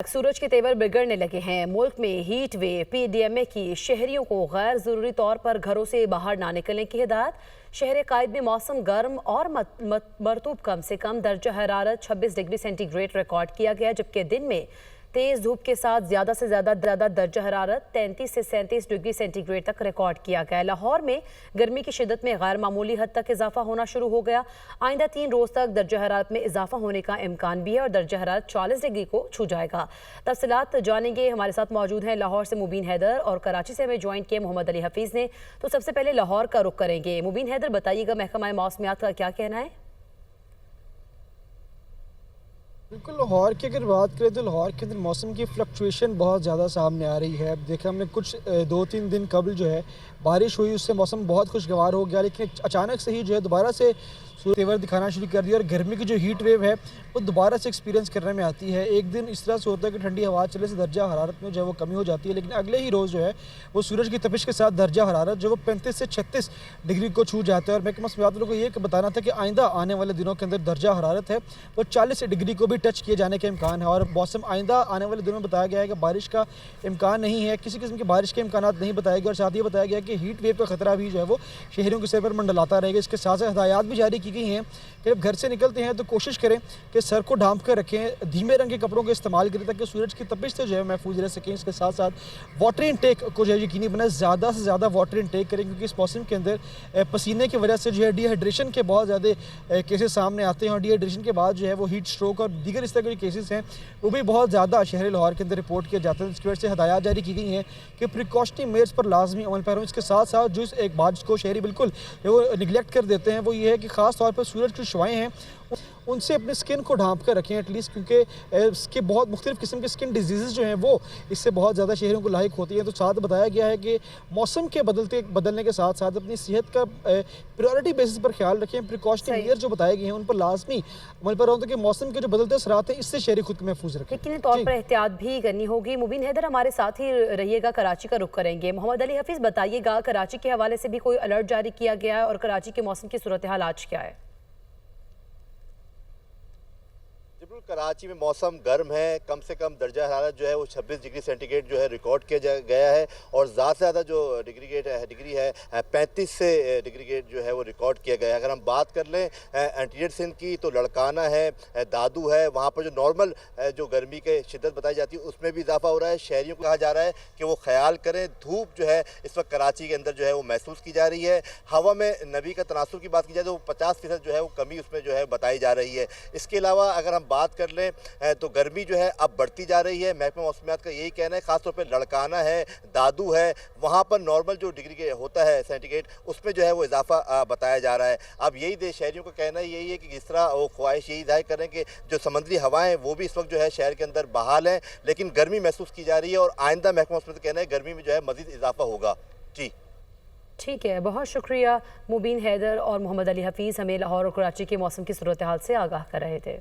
सूरज के तेवर बिगड़ने लगे हैं। मुल्क में हीट वेव पीडीएमए की शहरियों को गैर जरूरी तौर पर घरों से बाहर ना निकलने की हिदायत। शहर कायद में मौसम गर्म और मरतूब। कम से कम दर्जा हरारत 26 डिग्री सेंटीग्रेड रिकॉर्ड किया गया, जबकि दिन में तेज धूप के साथ ज्यादा से ज्यादा दर्जा हरारत 33 से 37 डिग्री सेंटीग्रेड तक रिकॉर्ड किया गया। लाहौर में गर्मी की शिद्दत में गैर मामूली हद तक इजाफा होना शुरू हो गया। आइंदा 3 रोज तक दर्जा हरारत में इजाफा होने का इम्कान भी है और दर्जा हरारत 40 डिग्री को छू जाएगा। तफसीलात जानेंगे, हमारे साथ मौजूद हैं लाहौर से मुबीन हैदर और कराची से हमें ज्वाइन किए मोहम्मद अली हफीज ने। तो सबसे पहले लाहौर का रुख करेंगे। मुबीन हैदर, बताइएगा महकमा मौसमियात का क्या कहना है? बिल्कुल, लाहौर की अगर बात करें तो लाहौर के अंदर मौसम की फ्लक्चुएशन बहुत ज़्यादा सामने आ रही है। देखा हमने कुछ 2-3 दिन कबल जो है बारिश हुई, उससे मौसम बहुत खुशगवार हो गया, लेकिन अचानक से ही जो है दोबारा से तेवर दिखाना शुरू कर दिया और गर्मी की जो हीट वेव है वो दोबारा से एक्सपीरियंस करने में आती है। एक दिन इस तरह से होता है कि ठंडी हवा चलने से दर्जा हरारत में जो है वो कमी हो जाती है, लेकिन अगले ही रोज़ जो है वो सूरज की तपिश के साथ दर्जा हरारत जो वो 35 से 36 डिग्री को छू जाता है। और महकमा मौसमियात को ये बताना था कि आइंदा आने वाले दिनों के अंदर दर्जा हरारत है वो 40 डिग्री को भी टच किए जाने के इम्कान है। और मौसम आइंदा आने वाले दिनों में बताया गया है कि बारिश का इम्कान नहीं है, किसी किस्म की बारिश के इम्कान नहीं बताए गए। और साथ ही बताया गया कि हीट वेव का खतरा भी जो है वो शहरों के सिर पर मंडलाता रहेगा। इसके साथ साथ हदायत भी जारी की गई हैं कि जब घर से निकलते हैं तो कोशिश करें कि सर को ढांप कर रखें, धीमे रंग के कपड़ों का इस्तेमाल करें ताकि सूरज की तपिश से जो है महफूज रह सकें। इसके साथ साथ वाटर इनटेक को जो है यकीनी बनाएं, ज़्यादा से ज़्यादा वाटर इनटेक करें, क्योंकि इस मौसम के अंदर पसीने की वजह से जो है डिहाइड्रेशन के बहुत ज़्यादा केसेस सामने आते हैं और डिहाइड्रेशन के बाद जो है वो हीट स्ट्रोक और दीगर इस तरह के जो केसेस हैं वो भी बहुत ज़्यादा शहर लाहौर के अंदर रिपोर्ट किए जाते हैं। इसकी वजह से हदायत जारी की गई हैं कि प्रिकॉशनरी मेयर्स पर लाजमी अमल पैरों। इसके साथ साथ जो एक बात को शहरी बिल्कुल वो निगलेक्ट कर देते हैं वो ये है कि ख़ास तौर पर सूरज की शुआएँ हैं उनसे अपने स्किन को ढांप कर रखें एटलीस्ट, क्योंकि इसके बहुत मुख्तलिफ किस्म के स्किन डिजीज़ जो हैं वो इससे बहुत ज़्यादा शहरों को लायक होती हैं। तो साथ बताया गया है कि मौसम के बदलने के साथ साथ अपनी सेहत का प्रायोरिटी बेसिस पर ख्याल रखें। प्रिकॉशनरी मेयर जो बताए गए हैं उन पर लाजमी अमल पर होता है कि मौसम के जो बदलते असरात हैं इससे शहरी खुद को महफूज रखें, लेकिन तौर पर एहतियात भी करनी होगी। मुबीन हैदर हमारे साथ ही रहिएगा, कराची का रुख करेंगे। मोहम्मद अली हफीज, बताइएगा कराची के हवाले से भी कोई अलर्ट जारी किया गया है और कराची के मौसम की सूरत हाल आज क्या है? कराची में मौसम गर्म है। कम से कम दर्जा हरारत जो है वो 26 डिग्री सेंटीग्रेड जो है रिकॉर्ड किया गया है और ज़्यादा से ज़्यादा जो डिग्री है 35 से डिग्री ग्रेड जो है वो रिकॉर्ड किया गया है। अगर हम बात कर लें एंटीरियर सिंध की तो लड़काना है, दादू है, वहाँ पर जो नॉर्मल जो गर्मी के शिद्दत बताई जाती है उसमें भी इजाफा हो रहा है। शहरियों को कहा जा रहा है कि वो ख्याल करें, धूप जो है इस वक्त कराची के अंदर जो है वो महसूस की जा रही है। हवा में नमी का तनासुर की बात की जाए तो 50% जो है वो कमी उसमें जो है बताई जा रही है। इसके अलावा अगर हम बात कर लें तो गर्मी जो है अब बढ़ती जा रही है। महकमा मौसमियात का यही कहना है, खासतौर पर लड़काना है, दादू है, वहाँ पर नॉर्मल जो डिग्री होता है सेंटीग्रेड उसमें जो है वो इजाफा बताया जा रहा है। अब यही देश शहरियों का कहना यही है कि जिस तरह वो ख्वाहिश यही जाहिर करें कि जो समुद्री हवाएं वो भी इस वक्त जो है शहर के अंदर बहाल हैं, लेकिन गर्मी महसूस की जा रही है और आइंदा महकमा मौसमियात का कहना है गर्मी में जो है मजीद इजाफा होगा। जी ठीक है, बहुत शुक्रिया मुबीन हैदर और मोहम्मद अली हफीज़ हमें लाहौर और कराची के मौसम की सूरत हाल से आगाह कर रहे थे।